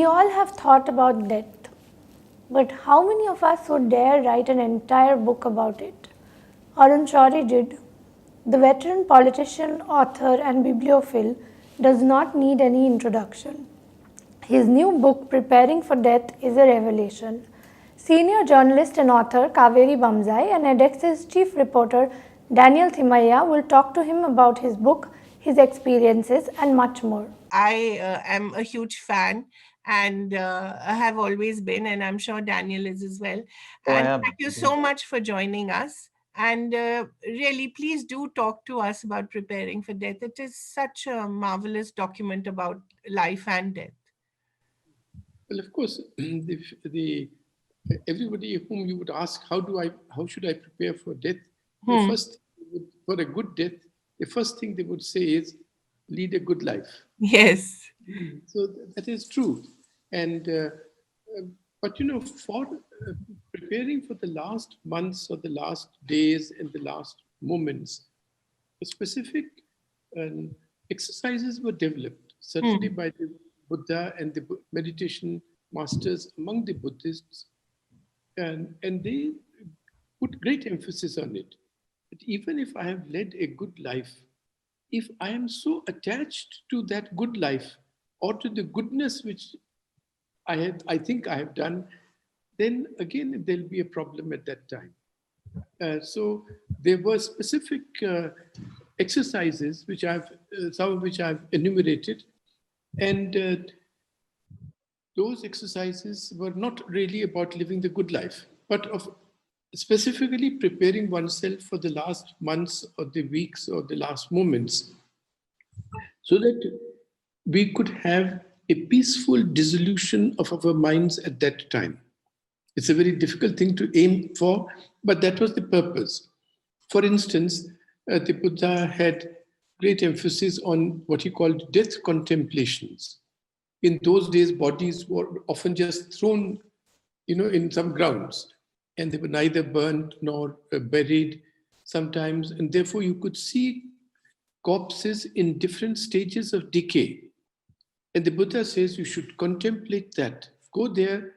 We all have thought about death, but how many of us would dare write an entire book about it? Arun Shourie did. The veteran politician, author, and bibliophile does not need any introduction. His new book, Preparing for Death, is a revelation. Senior journalist and author Kaveri Bamzai and edX's chief reporter Daniel Thimaiya will talk to him about his book, his experiences, and much more. I am a huge fan and I have always been, and I'm sure Daniel is as well. Oh, I And am. thank you so much for joining us. And really, please do talk to us about preparing for death. It is such a marvelous document about life and death. Well, of course, the everybody whom you would ask, how should I prepare for death? The first, for a good death, the first thing they would say is, lead a good life. Yes. So that is true. And, but for preparing for the last months or the last days and the last moments, specific exercises were developed, certainly by the Buddha and the meditation masters among the Buddhists. And they put great emphasis on it. That even if I have led a good life, if I am so attached to that good life or to the goodness which I think I have done, then again there'll be a problem at that time. So there were specific exercises which some of which I've enumerated, and those exercises were not really about living the good life, but of specifically preparing oneself for the last months or the weeks or the last moments, so that we could have a peaceful dissolution of our minds at that time. It's a very difficult thing to aim for, but that was the purpose. For instance, the Buddha had great emphasis on what he called death contemplations. In those days, bodies were often just thrown, in some grounds, and they were neither burnt nor buried sometimes, and therefore you could see corpses in different stages of decay. And the Buddha says you should contemplate that. Go there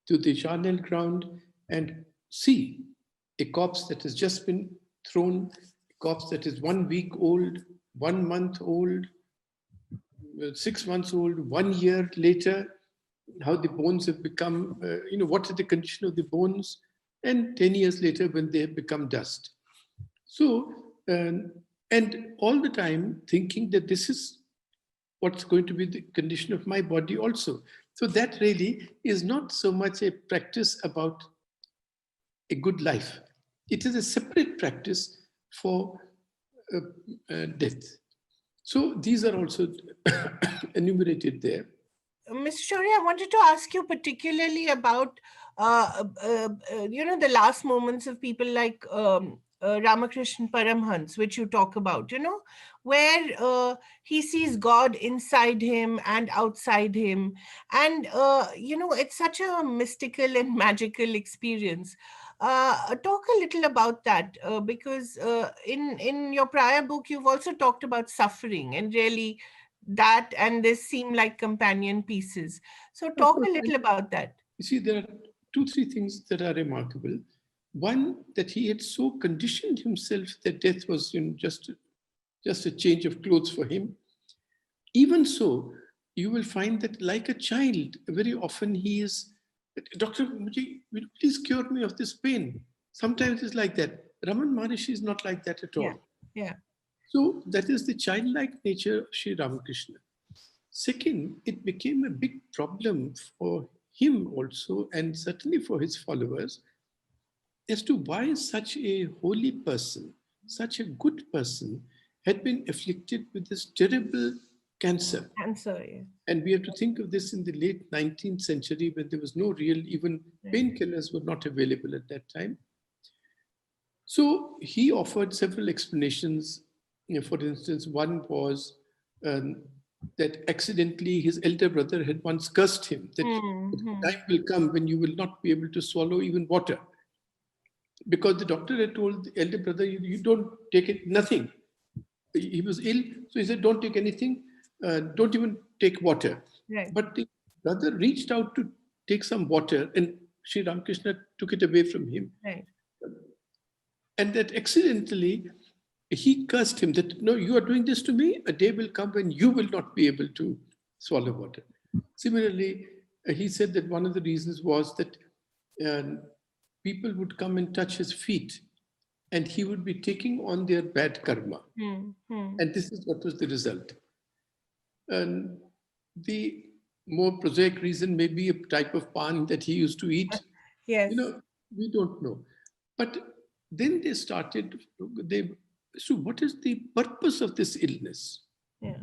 to the charnel ground and see a corpse that has just been thrown, a corpse that is 1 week old, 1 month old, 6 months old, 1 year later, how the bones have become, what is the condition of the bones, and 10 years later when they have become dust. So, and all the time thinking that this is what's going to be the condition of my body also. So that really is not so much a practice about a good life. It is a separate practice for death. So these are also enumerated there. Mr. Shourie, I wanted to ask you particularly about, the last moments of people like Ramakrishna Paramhans, which you talk about, where he sees God inside him and outside him. And, it's such a mystical and magical experience. Talk a little about that, because in your prior book, you've also talked about suffering, and really that and this seem like companion pieces. So talk a little about that. You see, there are 2-3 things that are remarkable. One, that he had so conditioned himself that death was just a change of clothes for him. Even so, you will find that like a child, very often he is, Doctor, will you please cure me of this pain? Sometimes it's like that. Raman Maharishi is not like that at all. Yeah. So that is the childlike nature of Sri Ramakrishna. Second, it became a big problem for him also, and certainly for his followers, as to why such a holy person, such a good person, had been afflicted with this terrible cancer. Yeah. And we have to think of this in the late 19th century, when there was no real, even painkillers were not available at that time. So he offered several explanations. For instance, one was that accidentally his elder brother had once cursed him, that time will come when you will not be able to swallow even water. Because the doctor had told the elder brother, you don't take it, nothing. He was ill, so he said, don't take anything, don't even take water. Right. But the brother reached out to take some water, and Sri Ramakrishna took it away from him. Right. And that accidentally, he cursed him that, no, you are doing this to me. A day will come when you will not be able to swallow water. Similarly, he said that one of the reasons was that people would come and touch his feet, and he would be taking on their bad karma. And this is what was the result. And the more prosaic reason may be a type of pan that he used to eat. Yes. We don't know. But then they started, so what is the purpose of this illness? Yeah.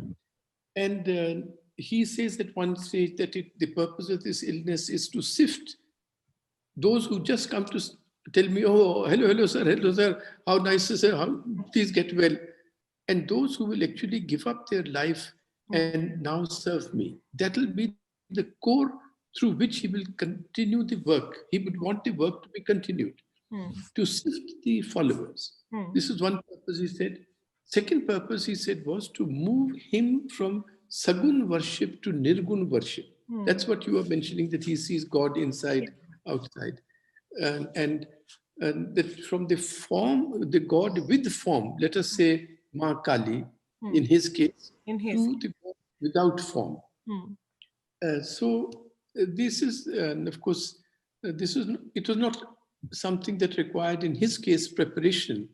And he says at one stage that the purpose of this illness is to sift those who just come to tell me, oh, hello, sir, how nice, sir, please get well. And those who will actually give up their life and now serve me. That will be the core through which he will continue the work. He would want the work to be continued, to sift the followers. This is one purpose, he said. Second purpose, he said, was to move him from Sagun worship to Nirgun worship. That's what you are mentioning, that he sees God inside, outside. And that from the form, the God with form, let us say Ma Kali, in his case, to the God without form. So this is, and of course, it was not something that required, in his case, preparation.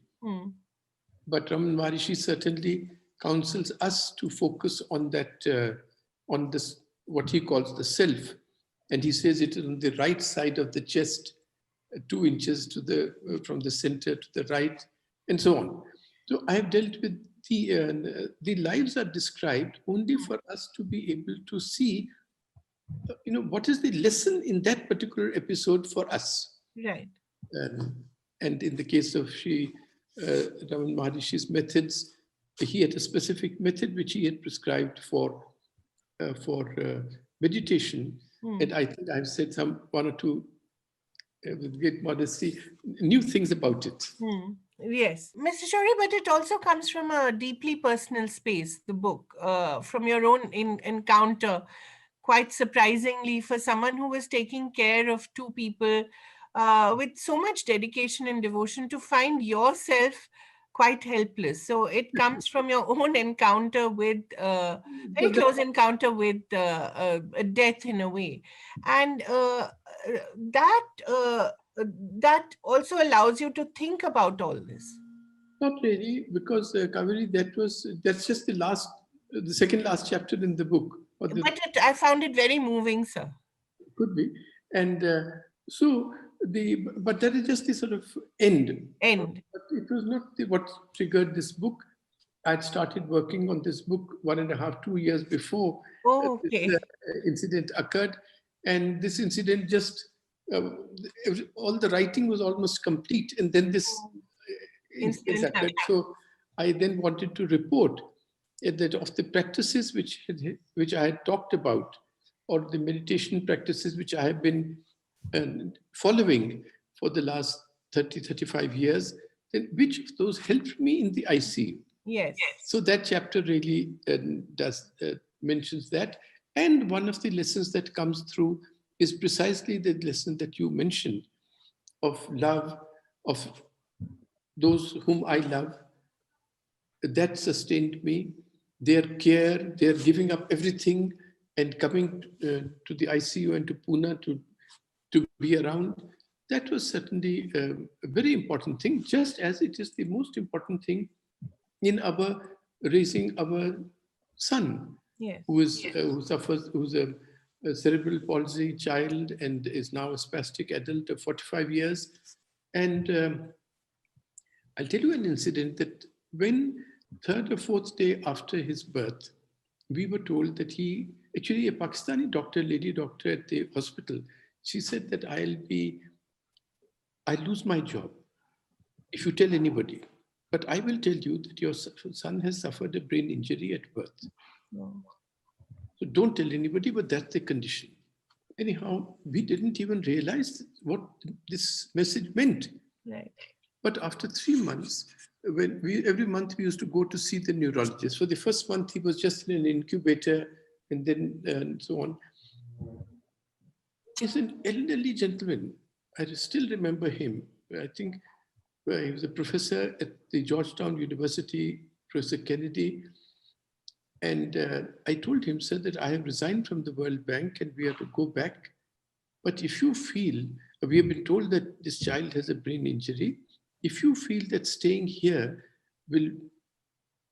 But Raman Maharishi certainly counsels us to focus on that, on this, what he calls the self. And he says it is on the right side of the chest, 2 inches to from the center to the right, and so on. So I have dealt with the lives are described only for us to be able to see, what is the lesson in that particular episode for us. Right. And in the case of Raman Maharishi's methods, he had a specific method which he had prescribed for meditation. And I think I've said one or two, with great modesty, new things about it. Yes, Mr. Shourie, but it also comes from a deeply personal space, the book, from your own encounter. Quite surprisingly, for someone who was taking care of 2 people with so much dedication and devotion, to find yourself quite helpless. So it comes from your own encounter with, very close encounter with death in a way. And that also allows you to think about all this. Not really, because Kaveri, that's just the second last chapter in the book. But I found it very moving, sir. Could be. And but that is just the sort of end. But it was not what triggered this book. I had started working on this book 1.5, 2 years before this incident occurred. And this incident just, all the writing was almost complete. And then this incident occurred. So I then wanted to report that of the practices which I had talked about, or the meditation practices which I have been following for the last 30, 35 years, then which of those helped me in the ICU? Yes. So that chapter really mentions that. And one of the lessons that comes through is precisely the lesson that you mentioned of love, of those whom I love. That sustained me. Their care, their giving up everything and coming to the ICU and to Pune to be around. That was certainly a very important thing, just as it is the most important thing in our raising our son, who's a cerebral palsy child and is now a spastic adult of 45 years. And I'll tell you an incident that when 3rd or 4th day after his birth, we were told that actually a Pakistani lady doctor at the hospital, she said that I'll lose my job if you tell anybody. But I will tell you that your son has suffered a brain injury at birth. So don't tell anybody, but that's the condition. Anyhow, we didn't even realize what this message meant. Right. But after 3 months, every month we used to go to see the neurologist. For the first month, he was just in an incubator and then and so on. is an elderly gentleman. I still remember him. I think he was a professor at the Georgetown University, Professor Kennedy. And I told him, sir, that I have resigned from the World Bank and we have to go back. But if you feel, we have been told that this child has a brain injury, if you feel that staying here will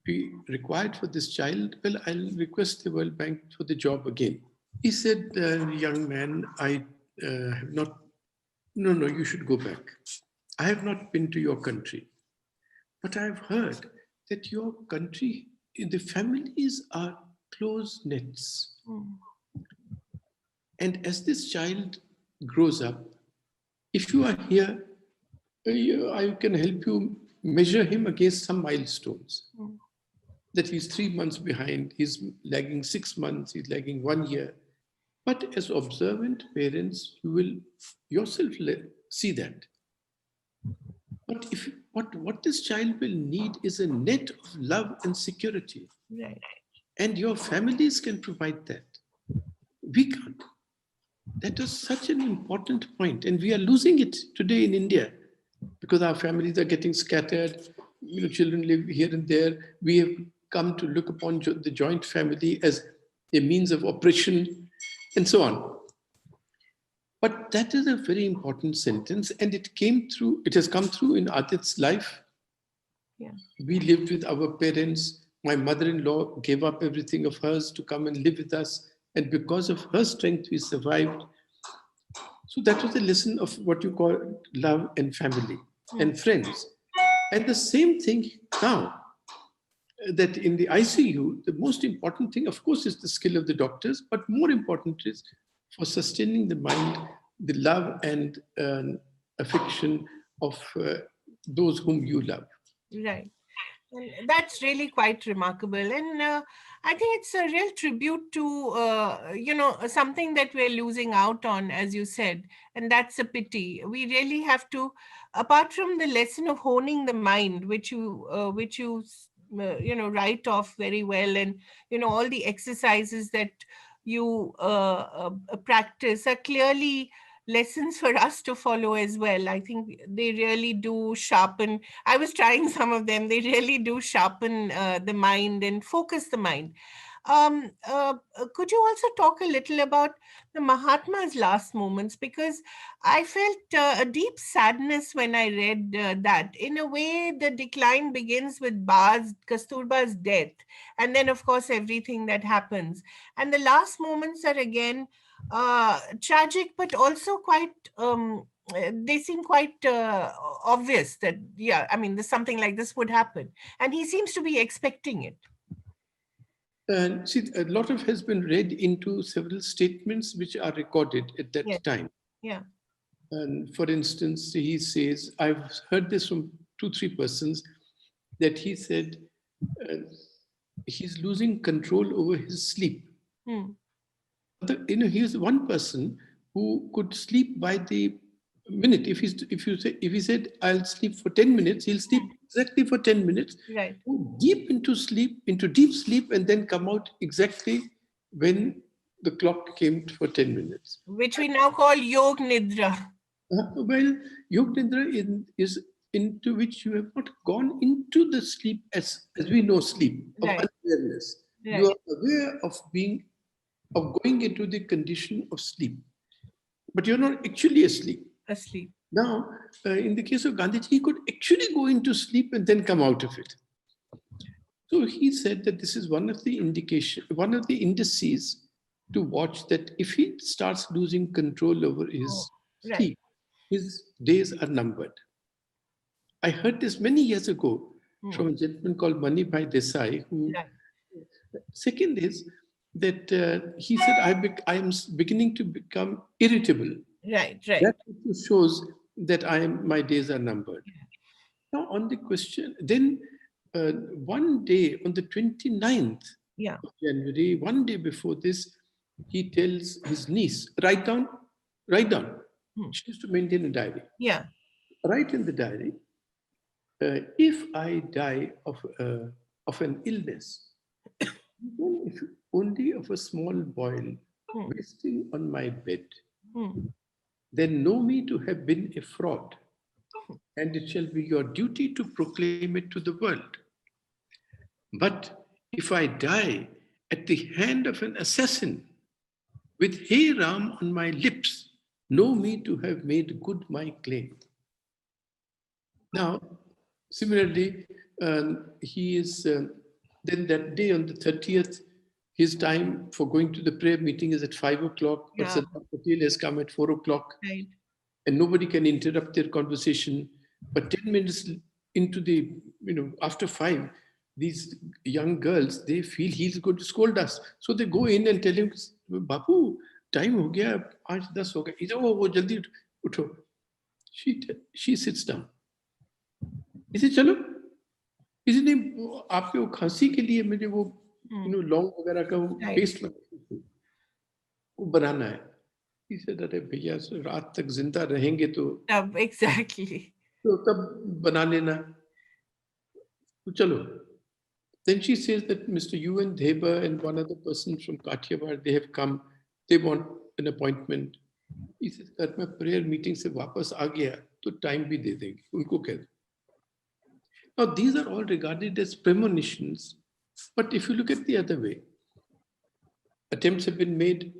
be required for this child, well, I'll request the World Bank for the job again. He said, young man, I have not, no, you should go back. I have not been to your country, but I've heard that your country, the families are close nets. And as this child grows up, if you are here, I can help you measure him against some milestones. That he's 3 months behind, he's lagging 6 months, he's lagging 1 year. But as observant parents, you will yourself see that. But what this child will need is a net of love and security. Right. And your families can provide that. We can't. That is such an important point. And we are losing it today in India because our families are getting scattered. Children live here and there. We have come to look upon the joint family as a means of oppression and so on. But that is a very important sentence, and it has come through in Adit's life. Yeah. We lived with our parents. My mother-in-law gave up everything of hers to come and live with us. And because of her strength, we survived. So that was a lesson of what you call love and family and friends. And the same thing now, that in the ICU, the most important thing, of course, is the skill of the doctors, but more important is for sustaining the mind, the love and affection of those whom you love. Right. And that's really quite remarkable. And I think it's a real tribute to, something that we're losing out on, as you said. And that's a pity. We really have to, apart from the lesson of honing the mind, which you write off very well, and, all the exercises that you practice are clearly lessons for us to follow as well. I think they really do sharpen. I was trying some of them. They really do sharpen the mind and focus the mind. Could you also talk a little about the Mahatma's last moments? Because I felt a deep sadness when I read that. In a way, the decline begins with Kasturba's death, and then, of course, everything that happens. And the last moments are again tragic, but also quite. They seem quite obvious that, yeah, I mean, something like this would happen, and he seems to be expecting it. And see, a lot of has been read into several statements which are recorded at that Yeah. time. Yeah. And for instance, he says, I've heard this from 2-3 persons, that he said he's losing control over his sleep. He was one person who could sleep by the minute. If he said I'll sleep for 10 minutes, he'll sleep exactly for 10 minutes. Right. Go deep into deep sleep, and then come out exactly when the clock came for 10 minutes. Which we now call Yog Nidra. Well, Yog Nidra is into which you have not gone into the sleep as we know sleep, of Right. unawareness. Right. You are aware of going into the condition of sleep, but you're not actually asleep. Now, in the case of Gandhiji, he could actually go into sleep and then come out of it. So he said that this is one of the indices to watch, that if he starts losing control over his sleep, his days are numbered. I heard this many years ago from a gentleman called Manibhai Desai, who. Second is that he said, I am beginning to become irritable. Right. That shows that my days are numbered. Now, on the question, then one day on the 29th of January, one day before this, he tells his niece, write down. She used to maintain a diary. Yeah. Write in the diary, if I die of an illness, even if only of a small boil, wasting on my bed, then know me to have been a fraud, and it shall be your duty to proclaim it to the world. But if I die at the hand of an assassin, with Hey Ram on my lips, know me to have made good my claim. Now, similarly, he is then that day on the 30th, his time for going to the prayer meeting is at 5 o'clock, but Yeah. Sardar Patel has come at 4 o'clock, Right. and nobody can interrupt their conversation. But 10 minutes into the, after 5, these young girls, they feel he's going to scold us. So they go in and tell him, Bapu, time ho gaya, 5-10 ho gaya. He said, oh, wo jaldi utho. She sits down. इसे चलो इसने आपके वो खांसी के लिए मुझे वो लौंग वगैरह का वो पेस्ट वो बनाना है इसे अरे भैया रात तक जिंदा रहेंगे तो Exactly. तो तब बना लेना तो चलो. Then she says that Mr. UN Dheba and one other person from Kathiawar, they have come, they want an appointment. He says, अगर मैं prayer meeting से वापस आ गया तो time भी दे देंगे उनको कह दो. Now, these are all regarded as premonitions, but if you look at the other way, attempts have been made,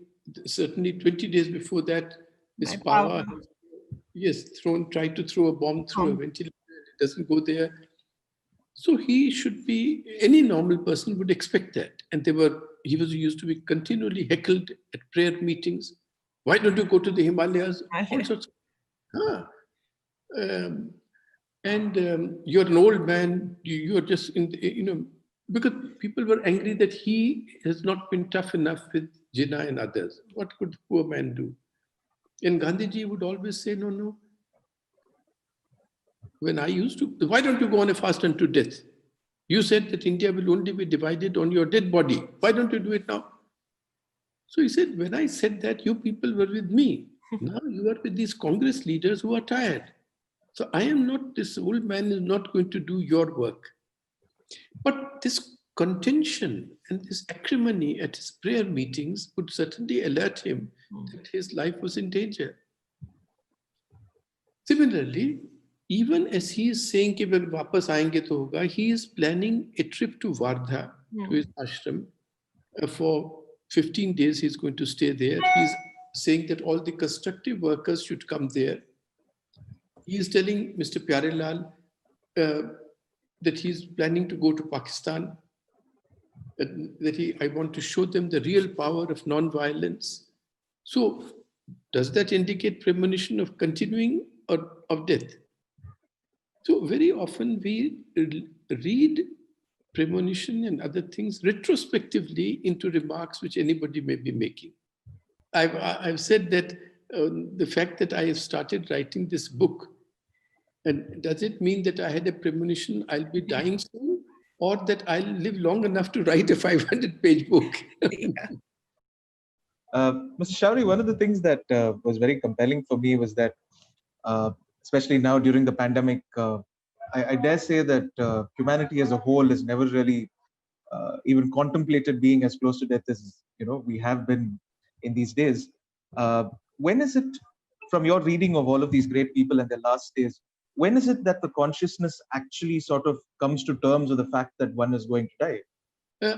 certainly 20 days before that, this power, yes, tried to throw a bomb through a ventilator, it doesn't go there. So he should be, any normal person would expect that. And he was used to be continually heckled at prayer meetings. Why don't you go to the Himalayas? All sorts of, you're an old man, you're just because people were angry that he has not been tough enough with Jinnah and others. What could the poor man do? And Gandhiji would always say, no. When I used to, why don't you go on a fast unto death? You said that India will only be divided on your dead body. Why don't you do it now? So he said, when I said that, you people were with me. Now you are with these Congress leaders who are tired. So I am not, this old man is not going to do your work. But this contention and this acrimony at his prayer meetings would certainly alert him that his life was in danger. Similarly, even as he is saying कि अगर वापस आएंगे तो होगा, he is planning a trip to Wardha, to his ashram. For 15 days he's going to stay there. He's saying that all the constructive workers should come there. He is telling Mr. Pyarelal that he's planning to go to Pakistan, I want to show them the real power of non-violence. So does that indicate premonition of continuing or of death? So very often we read premonition and other things retrospectively into remarks which anybody may be making. I've said that the fact that I have started writing this book, and does it mean that I had a premonition I'll be dying soon, or that I'll live long enough to write a 500-page book? Mr. Shourie, one of the things that was very compelling for me was that, especially now during the pandemic, I dare say that humanity as a whole has never really even contemplated being as close to death as we have been in these days. When is it, from your reading of all of these great people and their last days, when is it that the consciousness actually sort of comes to terms with the fact that one is going to die?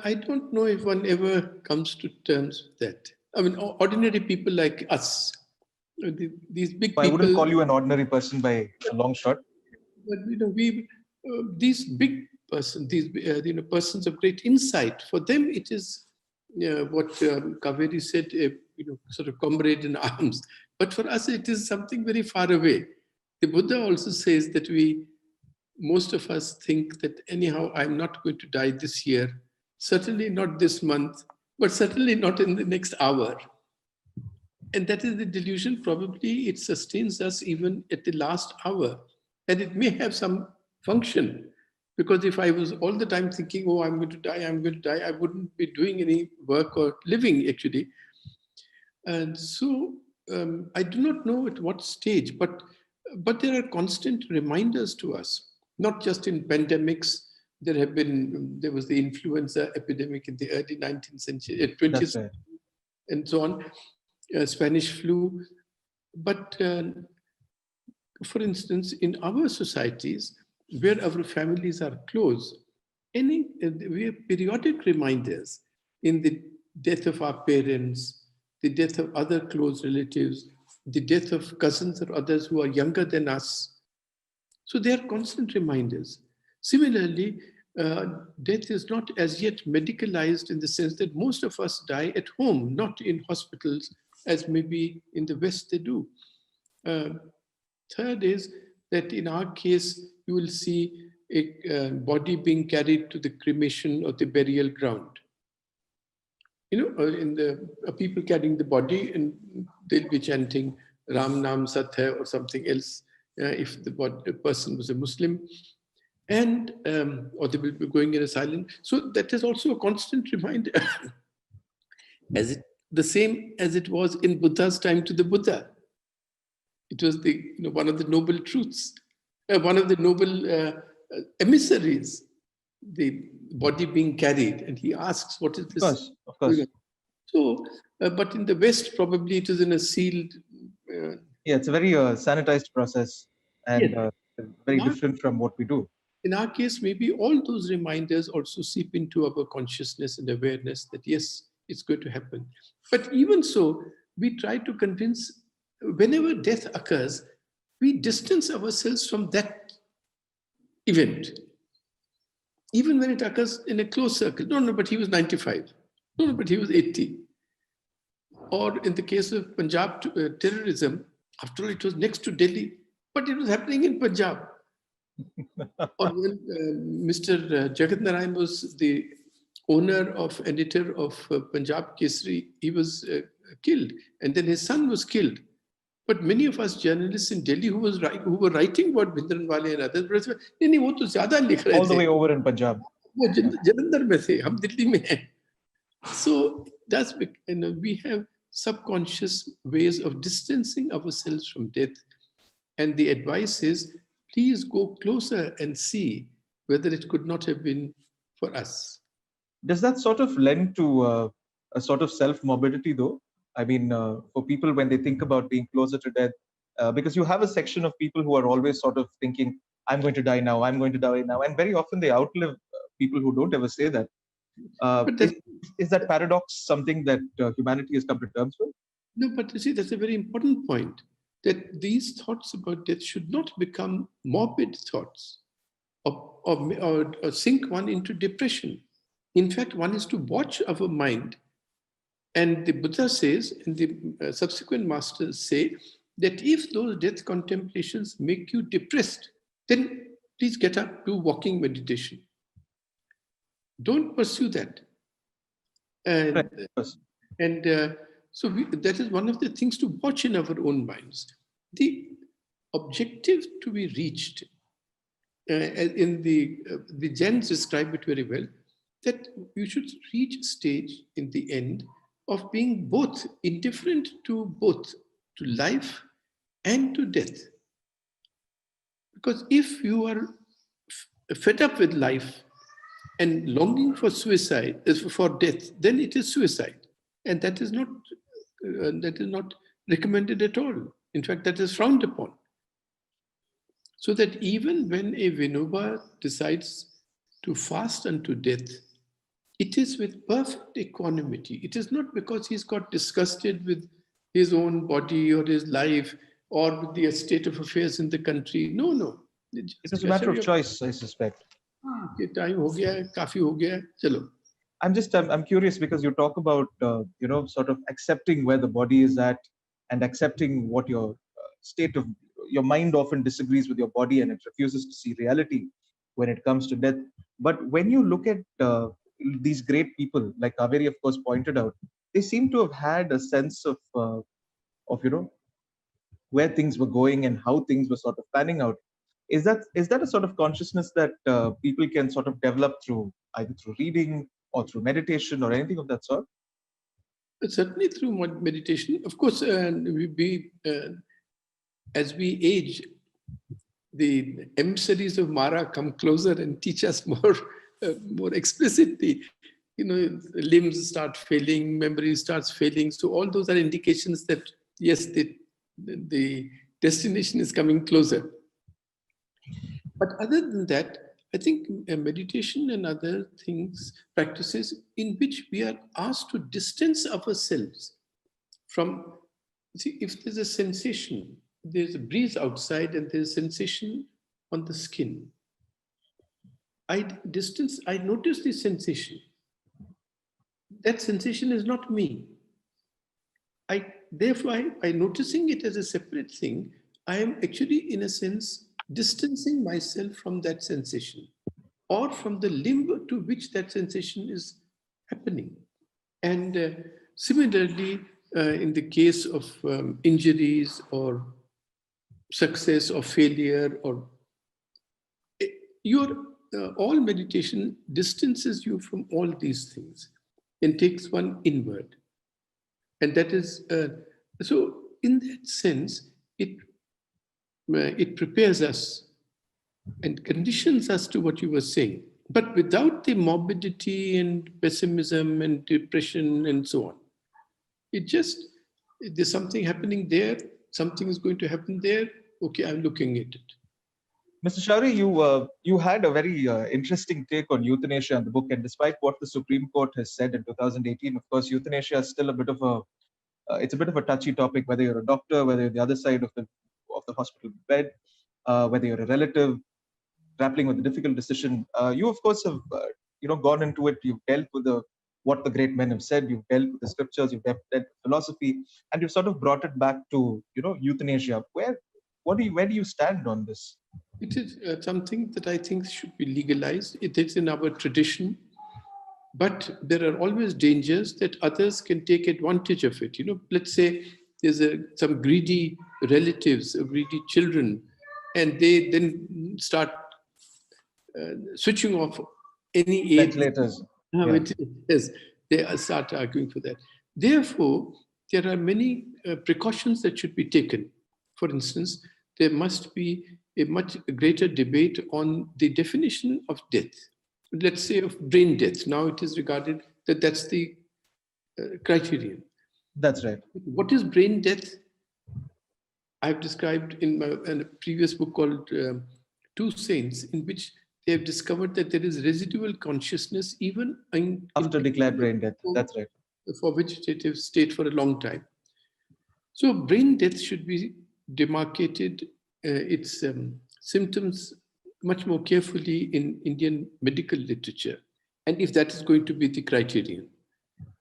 I don't know if one ever comes to terms with that. I mean, ordinary people like us, these big people. I wouldn't call you an ordinary person by a long shot. But these big persons, these persons of great insight, for them it is what Kaveri said, sort of comrade in arms. But for us, it is something very far away. The Buddha also says that most of us think that anyhow, I'm not going to die this year, certainly not this month, but certainly not in the next hour. And that is the delusion. Probably it sustains us even at the last hour. And it may have some function, because if I was all the time thinking, oh, I'm going to die, I wouldn't be doing any work or living actually. And so I do not know at what stage, but there are constant reminders to us, not just in pandemics. There was the influenza epidemic in the early 19th century, 20th century, and so on, Spanish flu. But for instance, in our societies, where our families are close, we have periodic reminders in the death of our parents, the death of other close relatives, the death of cousins or others who are younger than us. So they are constant reminders. Similarly, death is not as yet medicalized in the sense that most of us die at home, not in hospitals, as maybe in the West they do. Third is that in our case, you will see a body being carried to the cremation or the burial ground. In the people carrying the body, and they'll be chanting Ram Nam Sat Hai or something else, if the person was a Muslim, and or they will be going in a silent. So that is also a constant reminder, the same as it was in Buddha's time to the Buddha. It was one of the noble truths, one of the noble emissaries, the body being carried, and he asks, "What is this?" Of course. So, but in the West, probably it is in a sealed. Yeah, it's a very sanitized process, and Yes. very different from what we do. In our case, maybe all those reminders also seep into our consciousness and awareness that yes, it's going to happen. But even so, we try to convince, whenever death occurs, we distance ourselves from that event. Even when it occurs in a close circle. No, but he was 95. No, but he was 80. Or in the case of Punjab terrorism, after all, it was next to Delhi, but it was happening in Punjab. Or when Mr. Jagat Narayan was the owner of, editor of Punjab Kesari, he was killed, and then his son was killed. But many of us journalists in Delhi who were writing about Bhindranwale and others, all the way over in Punjab. So that's, we have subconscious ways of distancing ourselves from death, and the advice is, please go closer and see whether it could not have been for us. Does that sort of lend to a sort of self-morbidity, though? I mean, for people when they think about being closer to death, because you have a section of people who are always sort of thinking, I'm going to die now, I'm going to die now. And very often they outlive people who don't ever say that. Is that paradox something that humanity has come to terms with? No, but you see, that's a very important point, that these thoughts about death should not become morbid thoughts or sink one into depression. In fact, one is to watch our mind. And the Buddha says, and the subsequent masters say, that if those death contemplations make you depressed, then please get up, do walking meditation. Don't pursue that. And, so that is one of the things to watch in our own minds. The objective to be reached, in the Jains describe it very well, that you should reach a stage in the end of being both indifferent to life and to death. Because if you are fed up with life and longing for suicide, for death, then it is suicide. And that is not recommended at all. In fact, that is frowned upon. So that even when a Vinoba decides to fast unto death, it is with perfect equanimity. It is not because he's got disgusted with his own body or his life or with the state of affairs in the country. No. It is a matter of choice, I suspect. Time ho gaya, kafi ho gaya, chalo. I'm curious because you talk about sort of accepting where the body is at and accepting what your state of your mind often disagrees with your body and it refuses to see reality when it comes to death. But when you look at these great people, like Kaveri, of course, pointed out, they seem to have had a sense of where things were going and how things were sort of panning out. Is that a sort of consciousness that people can sort of develop through either through reading or through meditation or anything of that sort? Certainly through meditation. Of course, as we age, the emissaries of Mara come closer and teach us more explicitly. Limbs start failing, memory starts failing. So all those are indications that, yes, the the destination is coming closer. But other than that, I think meditation and other things, practices in which we are asked to distance ourselves from, see, if there's a sensation, there's a breeze outside and there's a sensation on the skin. I notice the sensation. That sensation is not me. Therefore, by noticing it as a separate thing, I am actually, in a sense, distancing myself from that sensation or from the limb to which that sensation is happening. And similarly, in the case of injuries or success or failure, or all meditation distances you from all these things and takes one inward. And that is, so in that sense, it prepares us and conditions us to what you were saying, but without the morbidity and pessimism and depression and so on. It just, there's something happening there, something is going to happen there, okay, I'm looking at it. Mr. Shourie, you had a very interesting take on euthanasia in the book, and despite what the Supreme Court has said in 2018, of course, euthanasia is still a bit of a touchy topic. Whether you're a doctor, whether you're the other side of the hospital bed, whether you're a relative grappling with a difficult decision, you of course have gone into it. You've dealt with what the great men have said. You've dealt with the scriptures. You've dealt with philosophy, and you've sort of brought it back to euthanasia. Where do you stand on this? It is something that I think should be legalized. It is in our tradition, but there are always dangers that others can take advantage of it. Let's say there's some greedy relatives, or greedy children, and they then start switching off any aid. Ventilators. Yes, they start arguing for that. Therefore, there are many precautions that should be taken. For instance, there must be a much greater debate on the definition of death. Let's say of brain death. Now it is regarded that that's the criterion. That's right. What is brain death? I've described in a previous book called Two Saints, in which they have discovered that there is residual consciousness even after declared brain death. That's right. For vegetative state for a long time. So brain death should be demarcated, its symptoms much more carefully in Indian medical literature. And if that is going to be the criterion.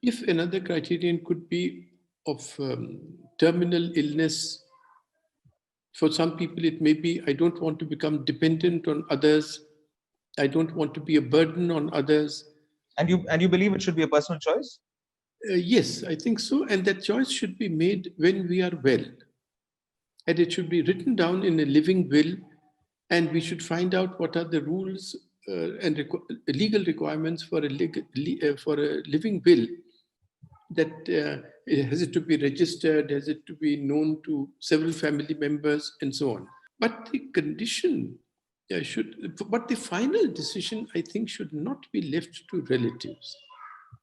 If another criterion could be of terminal illness, for some people it may be, I don't want to become dependent on others. I don't want to be a burden on others. And you believe it should be a personal choice? Yes, I think so. And that choice should be made when we are well. And it should be written down in a living will. And we should find out what are the rules and legal requirements for a living will. That has it to be registered, has it to be known to several family members, and so on. But the condition but the final decision, I think, should not be left to relatives.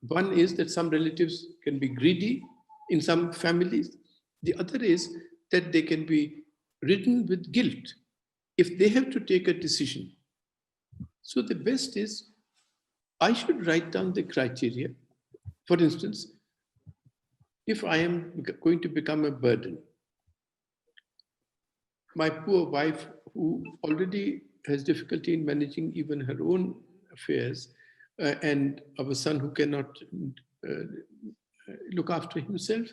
One is that some relatives can be greedy in some families. The other is that they can be ridden with guilt if they have to take a decision. So the best is, I should write down the criteria. For instance, if I am going to become a burden, my poor wife, who already has difficulty in managing even her own affairs, and our son who cannot look after himself,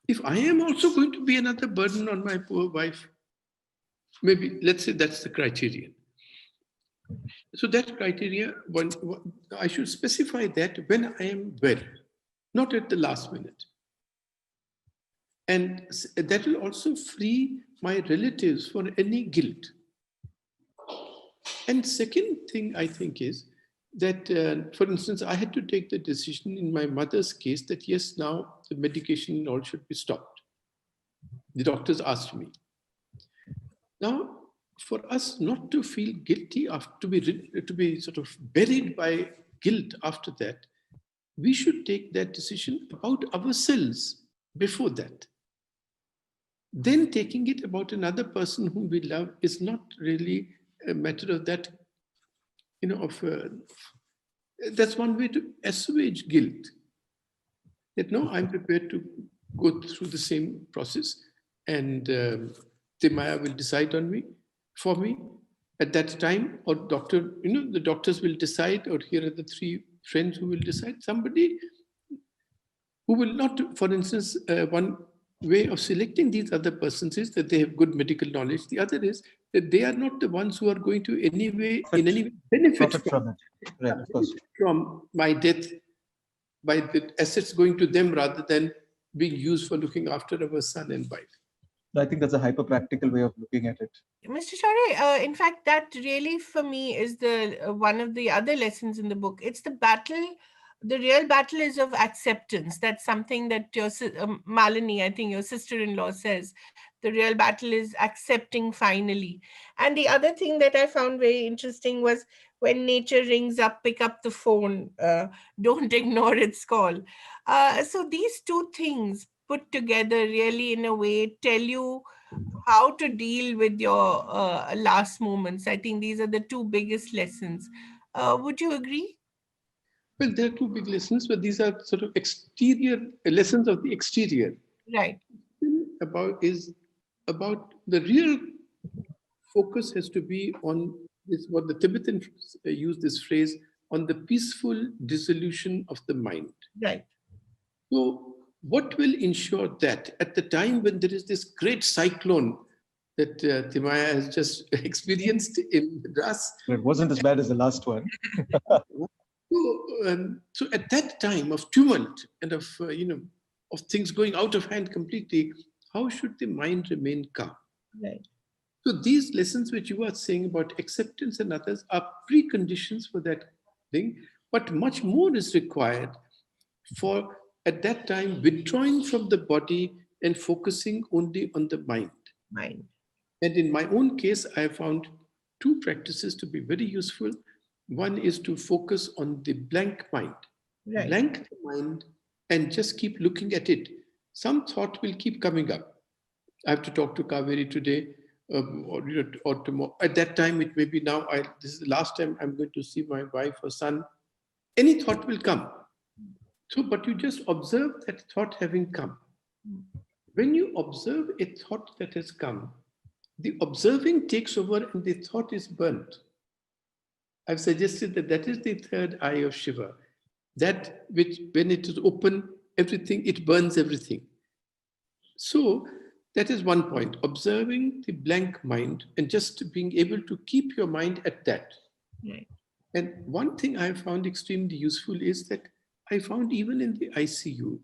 if I am also going to be another burden on my poor wife, maybe let's say that's the criterion. So that criteria, I should specify that when I am well, not at the last minute. And that will also free my relatives for any guilt. And second thing I think is that, for instance, I had to take the decision in my mother's case that yes, now the medication and all should be stopped. The doctors asked me. Now, for us not to feel guilty, to be sort of buried by guilt after that, we should take that decision about ourselves before that. then taking it about another person whom we love is not really a matter of that, that's one way to assuage guilt. That no, I'm prepared to go through the same process, and the Maya will decide on me, for me, at that time, or the doctors will decide, or here are the three friends who will decide. Somebody who will not, for instance, one way of selecting these other persons is that they have good medical knowledge. The other is that they are not the ones who are going to in any way benefit from it. Right, of course. from my death by the assets going to them rather than being used for looking after our son and wife. I think that's a hyper practical way of looking at it. Mr. Shourie, in fact, that really for me is the one of the other lessons in the book. It's the battle. The real battle is of acceptance. That's something that your Malini, I think your sister-in-law, says. The real battle is accepting finally. And the other thing that I found very interesting was when nature rings up, pick up the phone. Don't ignore its call. So these two things put together really, in a way, tell you how to deal with your last moments. I think these are the two biggest lessons. Would you agree? Well, there are two big lessons, but these are sort of exterior lessons of the exterior. Right. About the real focus has to be on this, what the Tibetans use this phrase, on the peaceful dissolution of the mind. Right. So what will ensure that at the time when there is this great cyclone that Timaya has just experienced in Madras? It wasn't as bad as the last one. So at that time of tumult and of things going out of hand completely, how should the mind remain calm? Right. So these lessons which you are saying about acceptance and others are preconditions for that thing, but much more is required for at that time withdrawing from the body and focusing only on the mind. And in my own case, I found two practices to be very useful. One is to focus on the blank mind. Right. Blank the mind and just keep looking at it. Some thought will keep coming up. I have to talk to Kaveri today, or tomorrow. At that time, it may be now. This is the last time I'm going to see my wife or son. Any thought will come. So, but you just observe that thought having come. When you observe a thought that has come, the observing takes over and the thought is burnt. I've suggested that is the third eye of Shiva. That which, when it is open, everything, it burns everything. So that is one point, observing the blank mind and just being able to keep your mind at that. Right. And one thing I found extremely useful is that I found even in the ICU,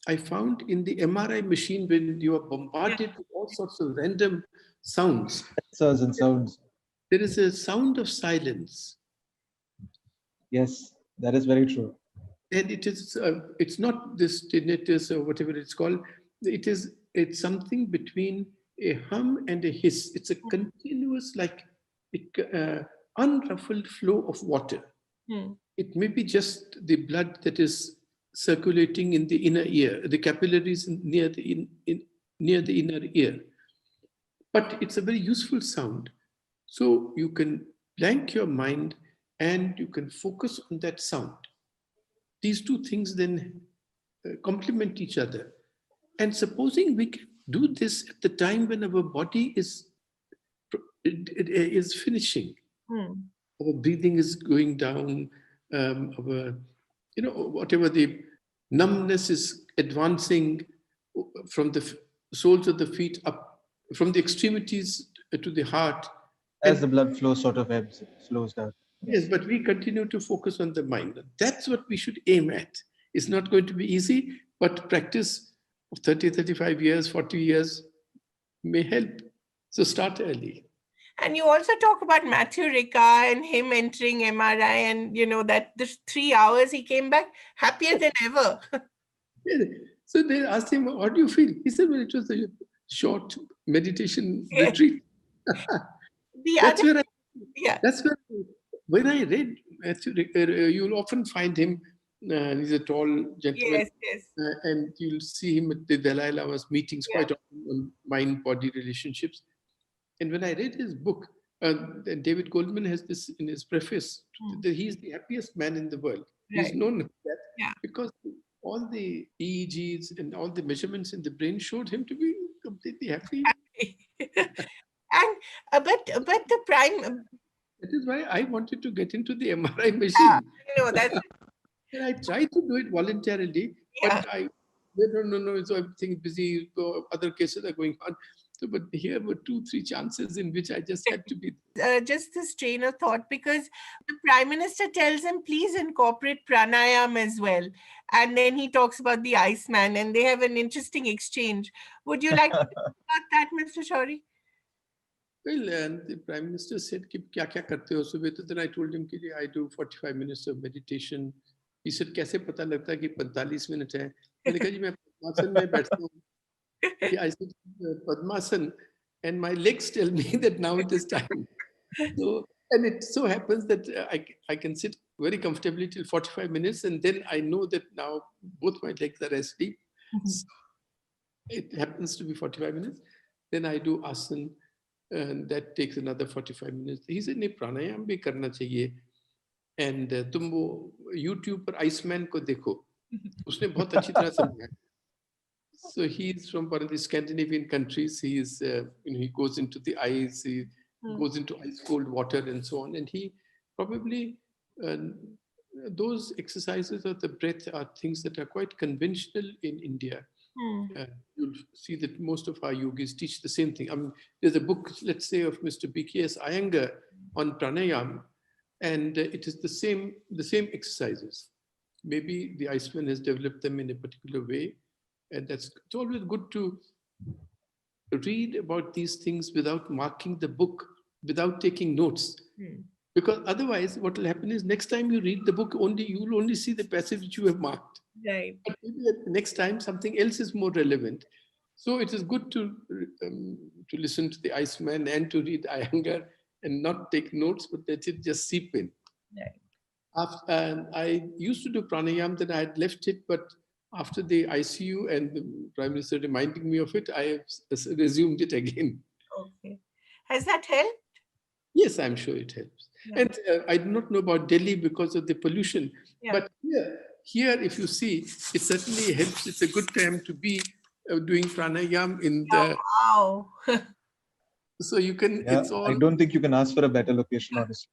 I found in the MRI machine when you are bombarded with all sorts of random sounds. Sounds. There is a sound of silence. Yes, that is very true. And it is, it's not this tinnitus or whatever it's called. It's something between a hum and a hiss. It's a continuous, like unruffled flow of water. It may be just the blood that is circulating in the inner ear, the capillaries near the inner ear. But it's a very useful sound. So you can blank your mind and you can focus on that sound. These two things then complement each other. And supposing we can do this at the time when our body is finishing, our breathing is going down, whatever the numbness is advancing from the soles of the feet up, from the extremities to the heart. As the blood flow sort of ebbs, it slows down. Yes, but we continue to focus on the mind. That's what we should aim at. It's not going to be easy, but practice of 30, 35 years, 40 years may help. So start early. And you also talk about Matthew Ricca and him entering MRI, and that the 3 hours he came back happier than ever. So they asked him, "How do you feel?" He said, "Well, it was a short meditation retreat." That's where when I read Matthew Ricca, you'll often find him He's a tall gentleman. Yes, yes. And you'll see him at the Dalai Lama's meetings Yeah. quite often on mind-body relationships. And when I read his book, David Goldman has this in his preface, that he's the happiest man in the world. He's Right. known that Yeah. because all the EEGs and all the measurements in the brain showed him to be completely happy. And but the prime, That is why I wanted to get into the MRI machine. no, that's And I tried to do it voluntarily, yeah. but no, so everything is busy, other cases are going on. So, but here were 2, 3 chances in which I just had to be. Just this train of thought, because the prime minister tells him, please incorporate pranayam as well, and then he talks about the Iceman, and they have an interesting exchange. Would you like to talk about that, Mr. Shourie? Well, and the Prime Minister said, "Kya kya karte ho subah?" So then I told him, I do 45 minutes of meditation. He said, "Kaise pata lagta hai ki 45 minutes hai?" मैंने कहा जी मैं पद्मासन में बैठता हूँ. I said, Padmasan, and my legs tell me that now it is time. So, and it so happens that I can sit very comfortably till 45 minutes, and then I know that now both my legs are asleep. So it happens to be 45 minutes. Then I do asana, and that takes another 45 minutes. He said, नहीं प्राणायाम भी करना चाहिए. And तुम वो YouTube पर Iceman को देखो, उसने बहुत अच्छी तरह समझाया. So he's from one of the Scandinavian countries. He is, he goes into the ice, he goes into ice cold water and so on. And he probably, those exercises of the breath are things that are quite conventional in India. You'll see that most of our yogis teach the same thing. I mean, there's a book, let's say, of Mr. BKS Iyengar on pranayam, and it is the same exercises. Maybe the Iceman has developed them in a particular way. And it's always good to read about these things without marking the book, without taking notes. Because otherwise, what will happen is next time you read the book, you will only see the passage which you have marked. Right. But maybe the next time something else is more relevant. So it is good to listen to the Iceman and to read Iyengar and not take notes, but let it just seep in. Right. I used to do pranayam, then I had left it, but after the ICU and the Prime Minister reminding me of it, I have resumed it again. Okay. Has that helped? Yes, I'm sure it helps. Yeah. And I do not know about Delhi because of the pollution. Yeah. But here, if you see, it certainly helps. It's a good time to be doing pranayam in the... Wow. So you can, Yeah, it's all... I don't think you can ask for a better location, honestly.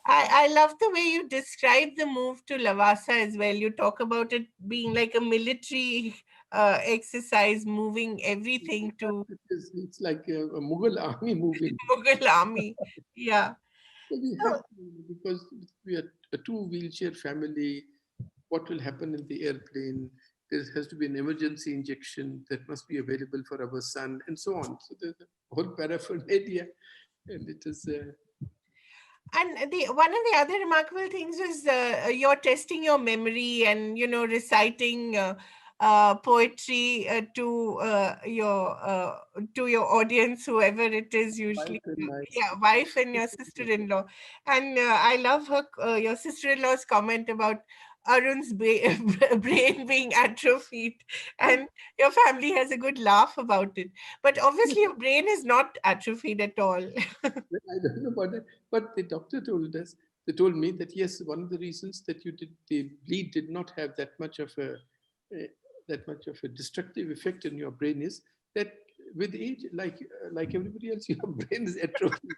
I love the way you describe the move to Lavasa as well. You talk about it being like a military exercise, moving everything to It's like a Mughal army moving. Mughal army. Yeah. So we have to, because we are a 2-wheelchair family. What will happen in the airplane? There has to be an emergency injection that must be available for our son, and so on. So there's a whole paraphernalia, and it is. And one of the other remarkable things is you're testing your memory and reciting poetry to your audience, whoever it is, usually wife and your sister-in-law. And I love your sister-in-law's comment about Arun's brain being atrophied, and your family has a good laugh about it. But obviously, your brain is not atrophied at all. I don't know about that, but the doctor told us. They told me that yes, one of the reasons that the bleed did not have that much of a destructive effect on your brain is that with age, like everybody else, your brain is atrophied.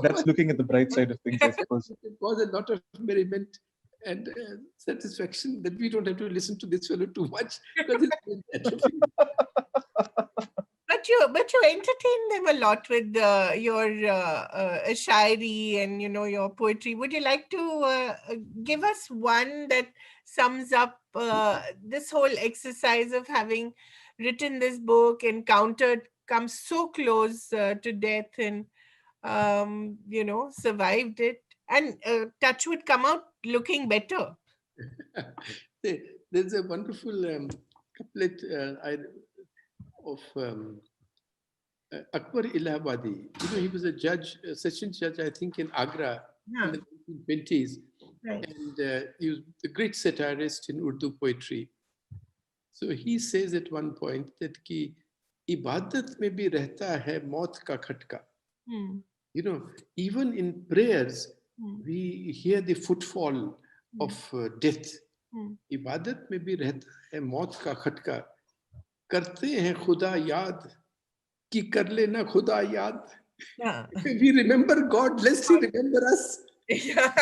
That's looking at the bright side of things, I suppose. It was a lot of merriment and satisfaction that we don't have to listen to this fellow too much because it's atrophied. But you entertain them a lot with your shairi and your poetry. Would you like to give us one that sums up this whole exercise of having written this book, come so close to death, and survived it, and touch would come out looking better? There's a wonderful couplet of Akbar Ilahabadi. He was a judge, a session judge, I think, in Agra in the 1920s. Right. And he was a great satirist in Urdu poetry. So he says at one point that ki ibadat mein bhi rehta hai maut ka khatka. Hmm. You know, even in prayers, Hmm. we hear the footfall of death. Hmm. इबादत में भी रहता है मौत का खटका, करते हैं खुदा याद कि कर लेना खुदा याद. Yeah. We remember God, lest He remember us. Yeah.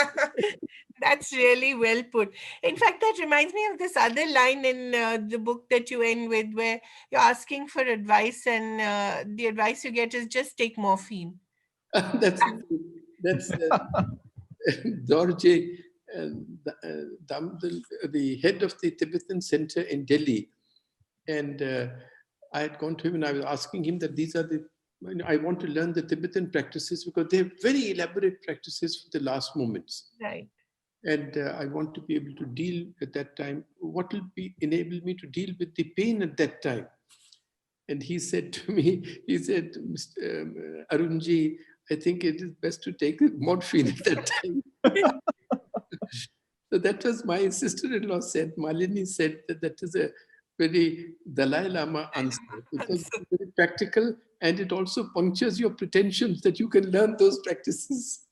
That's really well put. In fact, that reminds me of this other line in the book that you end with, where you're asking for advice, and the advice you get is just take morphine. That's Dorje, the head of the Tibetan Center in Delhi. And I had gone to him and I was asking him that these are I want to learn the Tibetan practices because they're very elaborate practices for the last moments. Right. And I want to be able to deal at that time. What will enable me to deal with the pain at that time? And he said to me, he said, Mr. Arunji, I think it is best to take morphine at that time. So that was my sister-in-law said, Malini said that is a very Dalai Lama answer. It's very practical and it also punctures your pretensions that you can learn those practices.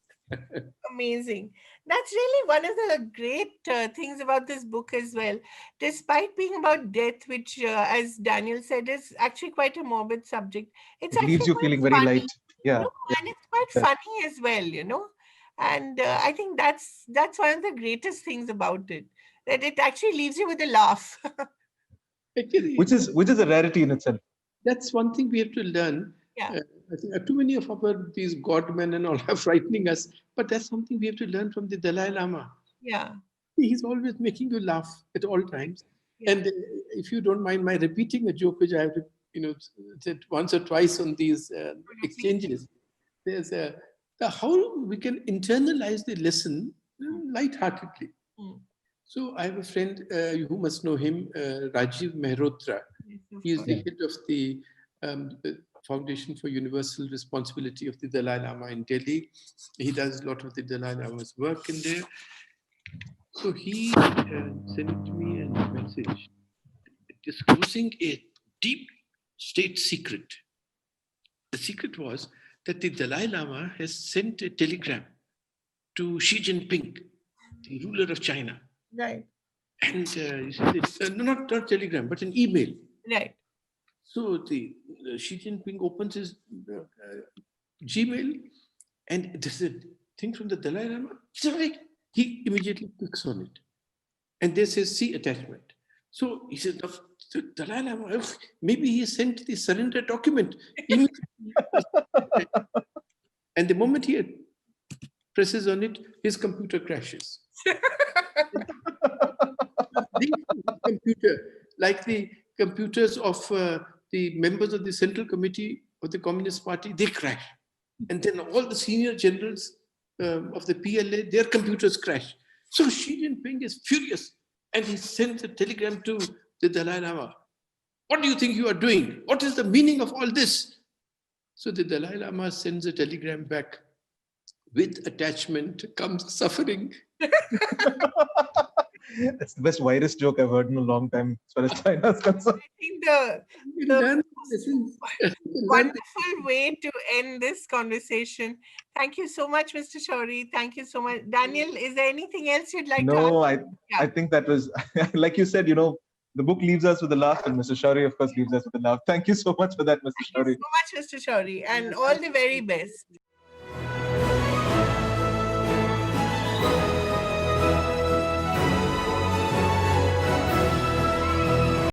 Amazing. That's really one of the great things about this book as well. Despite being about death, which, as Daniel said, is actually quite a morbid subject, it's It leaves actually you quite feeling very funny, light. Yeah. and it's quite Yeah. funny as well, And I think that's one of the greatest things about it, that it actually leaves you with a laugh. Actually, Which is a rarity in itself. that's one thing we have to learn. Yeah. I think too many of these godmen and all are frightening us, but that's something we have to learn from the Dalai Lama. Yeah. He's always making you laugh at all times. Yeah. And if you don't mind my repeating a joke, which I have said once or twice on these exchanges, there's how we can internalize the lesson lightheartedly. Mm. So I have a friend, you must know him, Rajiv Mehrotra. Yes, of He is the course. head of the Foundation for Universal Responsibility of the Dalai Lama in Delhi. He does a lot of the Dalai Lama's work in there. So he sent me a message disclosing a deep state secret. The secret was that the Dalai Lama has sent a telegram to Xi Jinping, the ruler of China. Right. And he said, it's not telegram, but an email. Right. So the Xi Jinping opens his Gmail, and there's a thing from the Dalai Lama. He immediately clicks on it, and there says "see attachment." So he says, the Dalai Lama, maybe he sent the surrender document. And the moment he presses on it, his computer crashes. Computer, like the computers of the members of the Central Committee of the Communist Party, they crash. And then all the senior generals of the PLA, their computers crash. So Xi Jinping is furious and he sends a telegram to the Dalai Lama. What do you think you are doing? What is the meaning of all this? So the Dalai Lama sends a telegram back. With attachment comes suffering. That's the best virus joke I've heard in a long time, as far as China is concerned. I think the wonderful way to end this conversation. Thank you so much, Mr. Shourie. Thank you so much. Daniel, is there anything else you'd like to add? No, I think that was, like you said, the book leaves us with a laugh, and Mr. Shourie, of course, leaves us with a laugh. Thank you so much for that, Mr. Thank you Shourie. so much, Mr. Shourie, and all the very best.